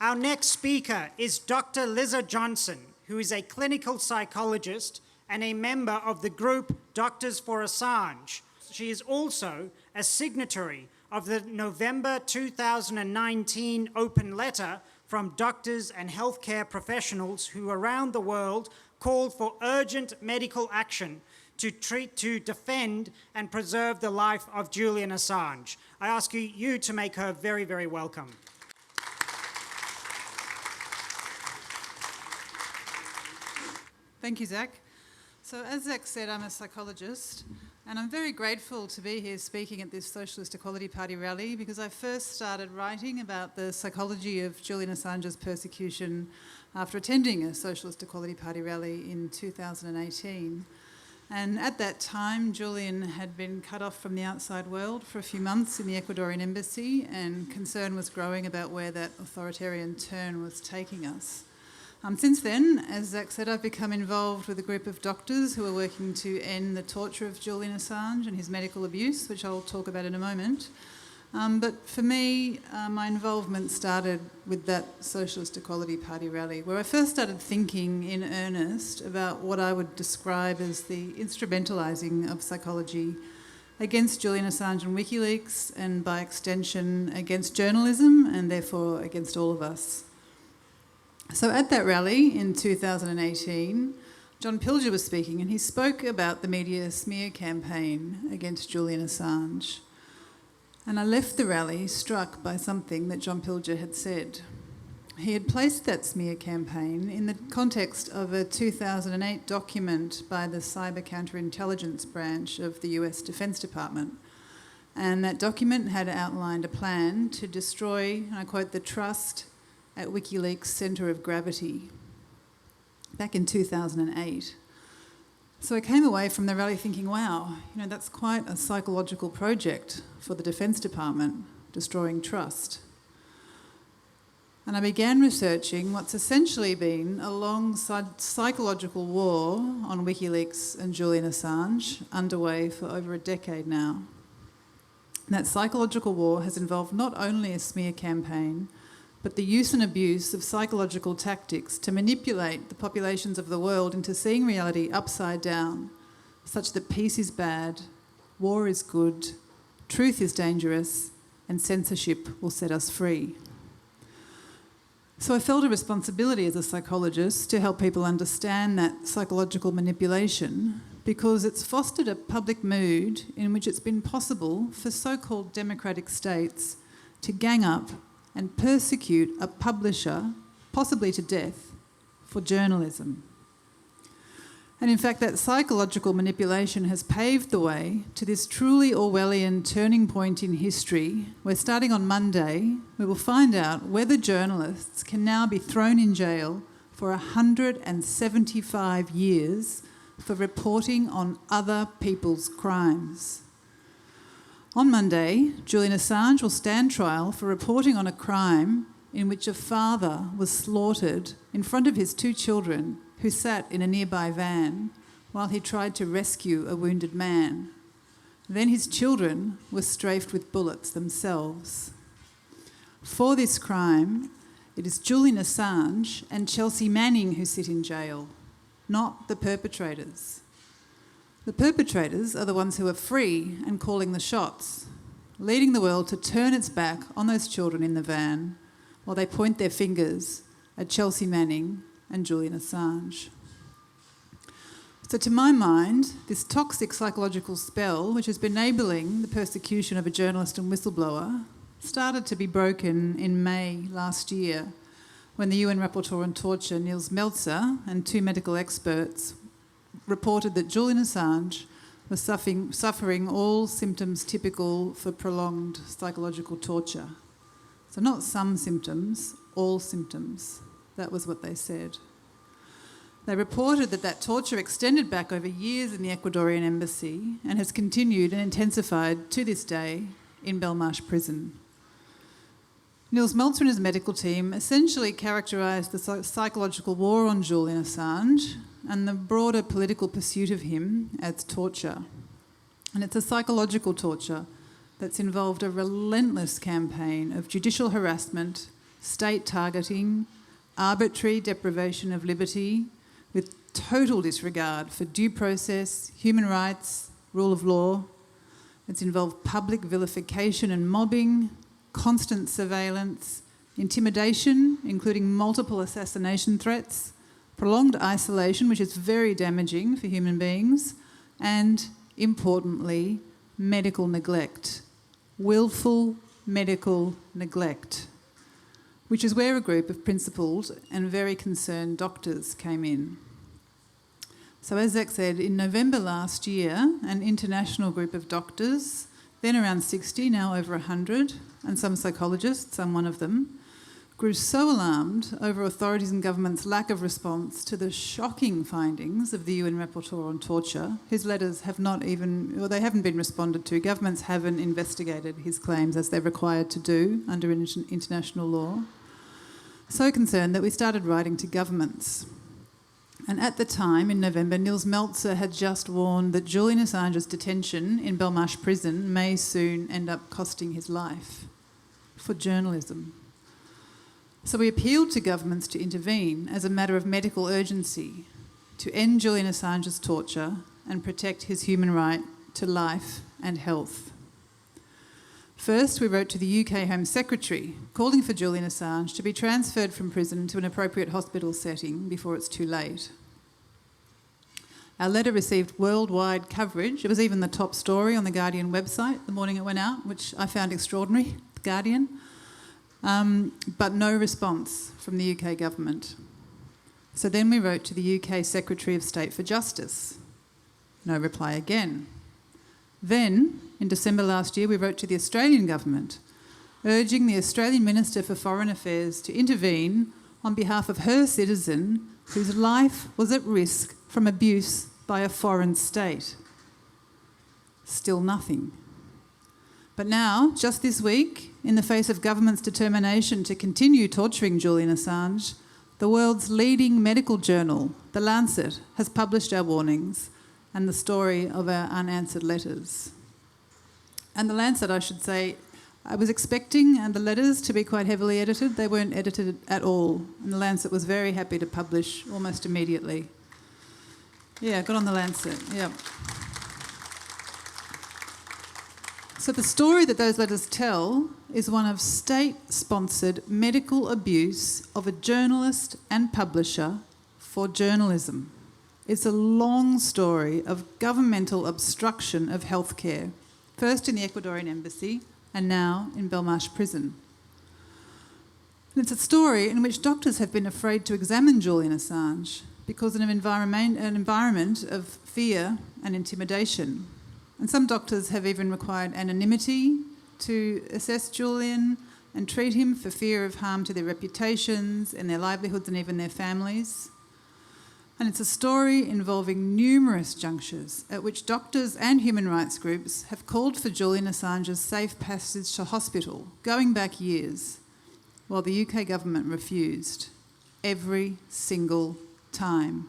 Our next speaker is Dr. Lissa Johnson, who is a clinical psychologist and a member of the group Doctors for Assange. She is also a signatory of the November 2019 open letter from doctors and healthcare professionals who around the world called for urgent medical action to defend and preserve the life of Julian Assange. I ask you to make her very, very welcome. Thank you, Zach. So as Zach said, I'm a psychologist, and I'm very grateful to be here speaking at this Socialist Equality Party rally because I first started writing about the psychology of Julian Assange's persecution after attending a Socialist Equality Party rally in 2018. And at that time, Julian had been cut off from the outside world for a few months in the Ecuadorian embassy, and concern was growing about where that authoritarian turn was taking us. Since then, as Zach said, I've become involved with a group of doctors who are working to end the torture of Julian Assange and his medical abuse, which I'll talk about in a moment. But for me, my involvement started with that Socialist Equality Party rally, where I first started thinking in earnest about what I would describe as the instrumentalising of psychology against Julian Assange and WikiLeaks, and by extension against journalism and therefore against all of us. So at that rally in 2018, John Pilger was speaking, and he spoke about the media smear campaign against Julian Assange. And I left the rally struck by something that John Pilger had said. He had placed that smear campaign in the context of a 2008 document by the Cyber Counterintelligence Branch of the US Defense Department. And that document had outlined a plan to destroy, and I quote, the trust at WikiLeaks' centre of gravity back in 2008. So I came away from the rally thinking, wow, that's quite a psychological project for the Defence Department, destroying trust. And I began researching what's essentially been a long psychological war on WikiLeaks and Julian Assange, underway for over a decade now. And that psychological war has involved not only a smear campaign, but the use and abuse of psychological tactics to manipulate the populations of the world into seeing reality upside down, such that peace is bad, war is good, truth is dangerous, and censorship will set us free. So I felt a responsibility as a psychologist to help people understand that psychological manipulation, because it's fostered a public mood in which it's been possible for so-called democratic states to gang up and persecute a publisher, possibly to death, for journalism. And in fact, that psychological manipulation has paved the way to this truly Orwellian turning point in history, where starting on Monday, we will find out whether journalists can now be thrown in jail for 175 years for reporting on other people's crimes. On Monday, Julian Assange will stand trial for reporting on a crime in which a father was slaughtered in front of his two children who sat in a nearby van while he tried to rescue a wounded man. Then his children were strafed with bullets themselves. For this crime, it is Julian Assange and Chelsea Manning who sit in jail, not the perpetrators. The perpetrators are the ones who are free and calling the shots, leading the world to turn its back on those children in the van while they point their fingers at Chelsea Manning and Julian Assange. So to my mind, this toxic psychological spell, which has been enabling the persecution of a journalist and whistleblower, started to be broken in May last year when the UN Rapporteur on Torture, Nils Melzer, and two medical experts reported that Julian Assange was suffering all symptoms typical for prolonged psychological torture. So not some symptoms, all symptoms. That was what they said. They reported that torture extended back over years in the Ecuadorian embassy and has continued and intensified to this day in Belmarsh prison. Nils Melzer and his medical team essentially characterised the psychological war on Julian Assange and the broader political pursuit of him as torture. And it's a psychological torture that's involved a relentless campaign of judicial harassment, state targeting, arbitrary deprivation of liberty, with total disregard for due process, human rights, rule of law. It's involved public vilification and mobbing, constant surveillance, intimidation, including multiple assassination threats, prolonged isolation, which is very damaging for human beings, and, importantly, medical neglect, willful medical neglect, which is where a group of principled and very concerned doctors came in. So as Zach said, in November last year, an international group of doctors, then around 60, now over 100, and some psychologists, I'm one of them, grew so alarmed over authorities and governments' lack of response to the shocking findings of the UN Rapporteur on Torture. His letters have not even, well, they haven't been responded to. Governments haven't investigated his claims as they're required to do under international law. So concerned that we started writing to governments. And at the time, in November, Nils Melzer had just warned that Julian Assange's detention in Belmarsh prison may soon end up costing his life for journalism. So we appealed to governments to intervene as a matter of medical urgency to end Julian Assange's torture and protect his human right to life and health. First, we wrote to the UK Home Secretary, calling for Julian Assange to be transferred from prison to an appropriate hospital setting before it's too late. Our letter received worldwide coverage. It was even the top story on the Guardian website the morning it went out, which I found extraordinary, The Guardian. But no response from the UK government. So then we wrote to the UK Secretary of State for Justice. No reply again. Then, in December last year, we wrote to the Australian government, urging the Australian Minister for Foreign Affairs to intervene on behalf of her citizen whose life was at risk from abuse by a foreign state. Still nothing. But now, just this week, in the face of government's determination to continue torturing Julian Assange, the world's leading medical journal, The Lancet, has published our warnings and the story of our unanswered letters. And The Lancet, I should say, I was expecting the letters to be quite heavily edited. They weren't edited at all. And The Lancet was very happy to publish almost immediately. Yeah, good on The Lancet, yeah. So the story that those letters tell is one of state-sponsored medical abuse of a journalist and publisher for journalism. It's a long story of governmental obstruction of healthcare, first in the Ecuadorian embassy and now in Belmarsh prison. And it's a story in which doctors have been afraid to examine Julian Assange because of an environment of fear and intimidation. And some doctors have even required anonymity to assess Julian and treat him for fear of harm to their reputations and their livelihoods and even their families. And it's a story involving numerous junctures at which doctors and human rights groups have called for Julian Assange's safe passage to hospital, going back years, while the UK government refused, every single time.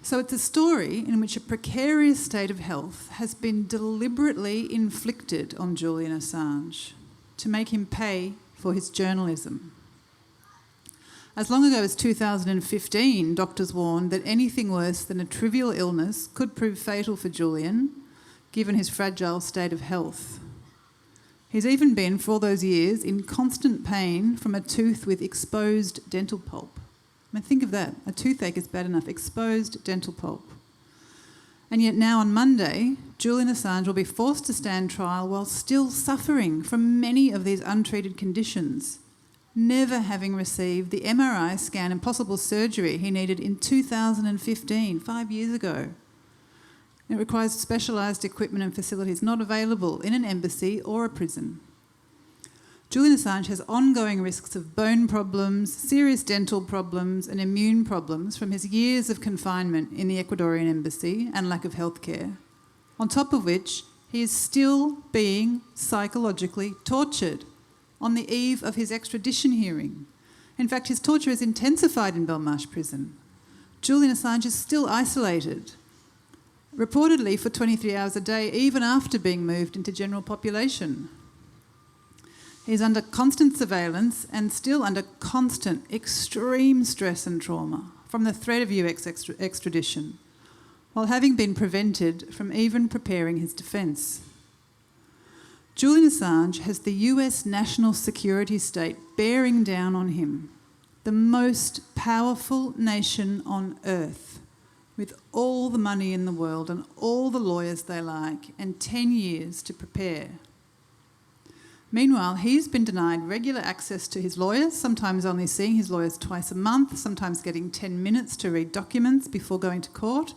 So it's a story in which a precarious state of health has been deliberately inflicted on Julian Assange to make him pay for his journalism. As long ago as 2015, doctors warned that anything worse than a trivial illness could prove fatal for Julian, given his fragile state of health. He's even been, for all those years, in constant pain from a tooth with exposed dental pulp. I mean, think of that. A toothache is bad enough. Exposed dental pulp. And yet now on Monday, Julian Assange will be forced to stand trial while still suffering from many of these untreated conditions, never having received the MRI scan and possible surgery he needed in 2015, 5 years ago. It requires specialised equipment and facilities not available in an embassy or a prison. Julian Assange has ongoing risks of bone problems, serious dental problems and immune problems from his years of confinement in the Ecuadorian embassy and lack of healthcare, on top of which he is still being psychologically tortured on the eve of his extradition hearing. In fact, his torture is intensified in Belmarsh prison. Julian Assange is still isolated, reportedly for 23 hours a day, even after being moved into general population. He's under constant surveillance and still under constant, extreme stress and trauma from the threat of US extradition, while having been prevented from even preparing his defence. Julian Assange has the US national security state bearing down on him, the most powerful nation on earth, with all the money in the world and all the lawyers they like, and 10 years to prepare. Meanwhile, he's been denied regular access to his lawyers, sometimes only seeing his lawyers twice a month, sometimes getting 10 minutes to read documents before going to court.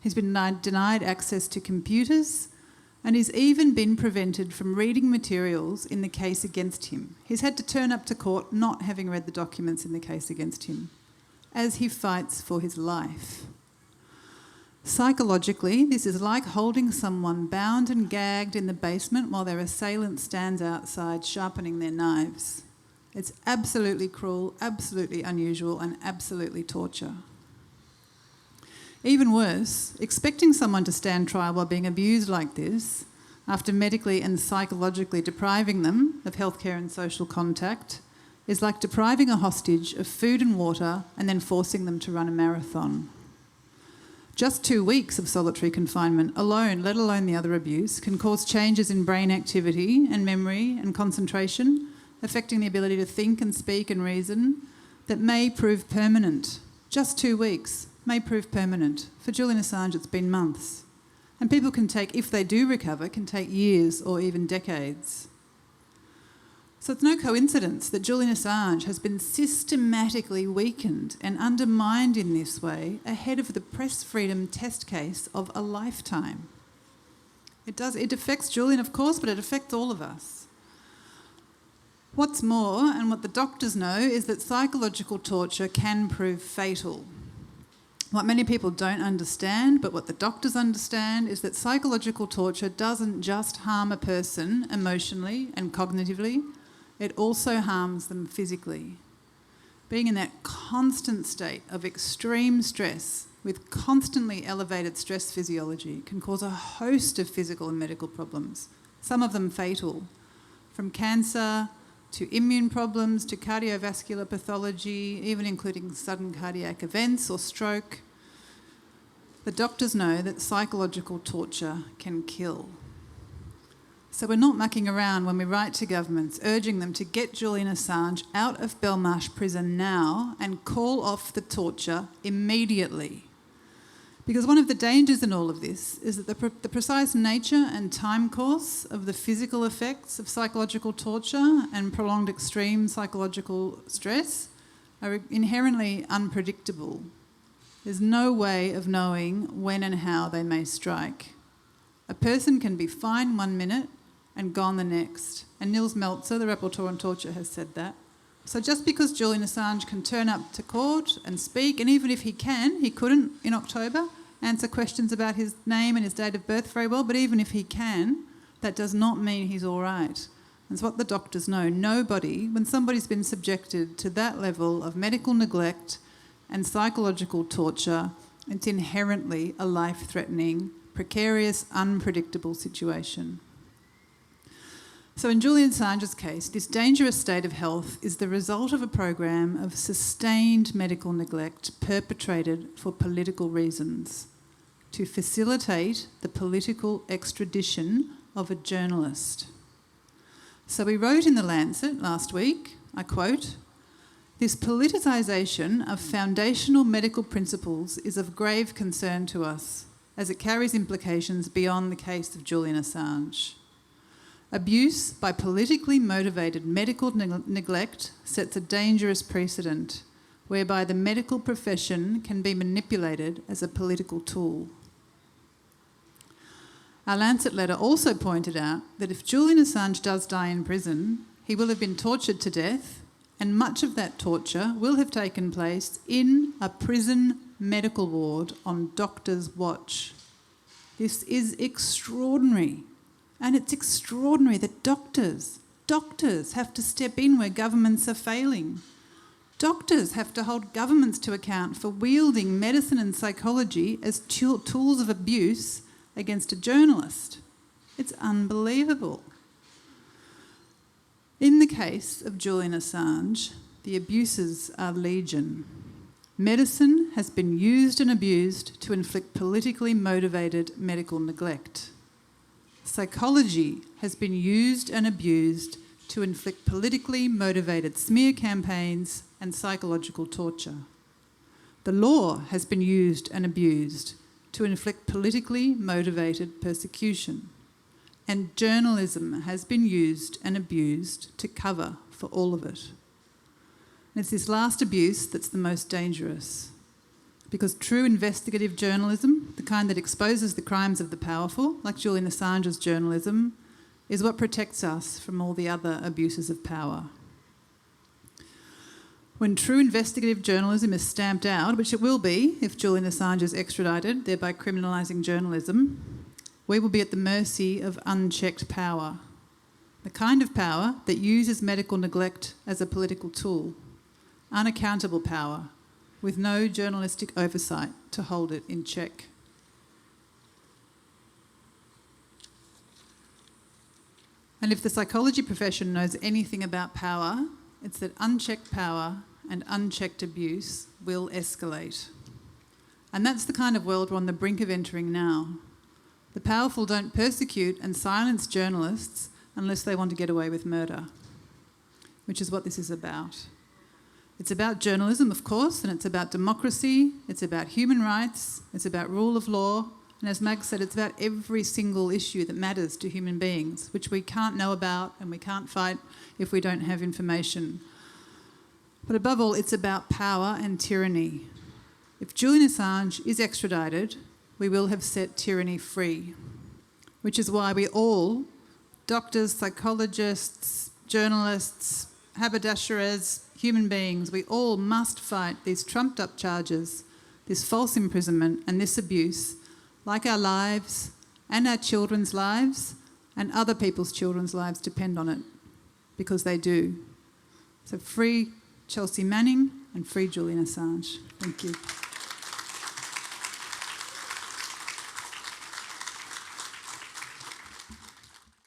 He's been denied access to computers, and he's even been prevented from reading materials in the case against him. He's had to turn up to court not having read the documents in the case against him, as he fights for his life. Psychologically, this is like holding someone bound and gagged in the basement while their assailant stands outside sharpening their knives. It's absolutely cruel, absolutely unusual, and absolutely torture. Even worse, expecting someone to stand trial while being abused like this, after medically and psychologically depriving them of healthcare and social contact, is like depriving a hostage of food and water and then forcing them to run a marathon. Just 2 weeks of solitary confinement alone, let alone the other abuse, can cause changes in brain activity and memory and concentration, affecting the ability to think and speak and reason, that may prove permanent. Just 2 weeks may prove permanent. For Julian Assange, it's been months. And people can take, if they do recover, can take years or even decades. So it's no coincidence that Julian Assange has been systematically weakened and undermined in this way ahead of the press freedom test case of a lifetime. It affects Julian, of course, but it affects all of us. What's more, and what the doctors know, is that psychological torture can prove fatal. What many people don't understand, but what the doctors understand, is that psychological torture doesn't just harm a person emotionally and cognitively, it also harms them physically. Being in that constant state of extreme stress with constantly elevated stress physiology can cause a host of physical and medical problems, some of them fatal, from cancer to immune problems to cardiovascular pathology, even including sudden cardiac events or stroke. The doctors know that psychological torture can kill. So we're not mucking around when we write to governments urging them to get Julian Assange out of Belmarsh prison now and call off the torture immediately. Because one of the dangers in all of this is that the precise nature and time course of the physical effects of psychological torture and prolonged extreme psychological stress are inherently unpredictable. There's no way of knowing when and how they may strike. A person can be fine 1 minute and gone the next. And Nils Meltzer, the rapporteur on torture, has said that. So just because Julian Assange can turn up to court and speak, and even if he couldn't in October answer questions about his name and his date of birth very well, but even if he can, that does not mean he's all right. That's what the doctors know. Nobody, when somebody's been subjected to that level of medical neglect and psychological torture, it's inherently a life-threatening, precarious, unpredictable situation. So in Julian Assange's case, this dangerous state of health is the result of a program of sustained medical neglect perpetrated for political reasons, to facilitate the political extradition of a journalist. So we wrote in The Lancet last week, I quote, "This politicisation of foundational medical principles is of grave concern to us, as it carries implications beyond the case of Julian Assange. Abuse by politically motivated medical neglect sets a dangerous precedent, whereby the medical profession can be manipulated as a political tool." Our Lancet letter also pointed out that if Julian Assange does die in prison, he will have been tortured to death, and much of that torture will have taken place in a prison medical ward on doctor's watch. This is extraordinary. And it's extraordinary that doctors have to step in where governments are failing. Doctors have to hold governments to account for wielding medicine and psychology as tools of abuse against a journalist. It's unbelievable. In the case of Julian Assange, the abuses are legion. Medicine has been used and abused to inflict politically motivated medical neglect. Psychology has been used and abused to inflict politically motivated smear campaigns and psychological torture. The law has been used and abused to inflict politically motivated persecution. And journalism has been used and abused to cover for all of it. And it's this last abuse that's the most dangerous, because true investigative journalism, the kind that exposes the crimes of the powerful, like Julian Assange's journalism, is what protects us from all the other abuses of power. When true investigative journalism is stamped out, which it will be if Julian Assange is extradited, thereby criminalising journalism, we will be at the mercy of unchecked power, the kind of power that uses medical neglect as a political tool, unaccountable power, with no journalistic oversight to hold it in check. And if the psychology profession knows anything about power, it's that unchecked power and unchecked abuse will escalate. And that's the kind of world we're on the brink of entering now. The powerful don't persecute and silence journalists unless they want to get away with murder, which is what this is about. It's about journalism, of course, and it's about democracy, it's about human rights, it's about rule of law, and as Mag said, it's about every single issue that matters to human beings, which we can't know about and we can't fight if we don't have information. But above all, it's about power and tyranny. If Julian Assange is extradited, we will have set tyranny free, which is why we all, doctors, psychologists, journalists, haberdasherers, human beings, we all must fight these trumped-up charges, this false imprisonment and this abuse, like our lives and our children's lives and other people's children's lives depend on it, because they do. So free Chelsea Manning and free Julian Assange. Thank you.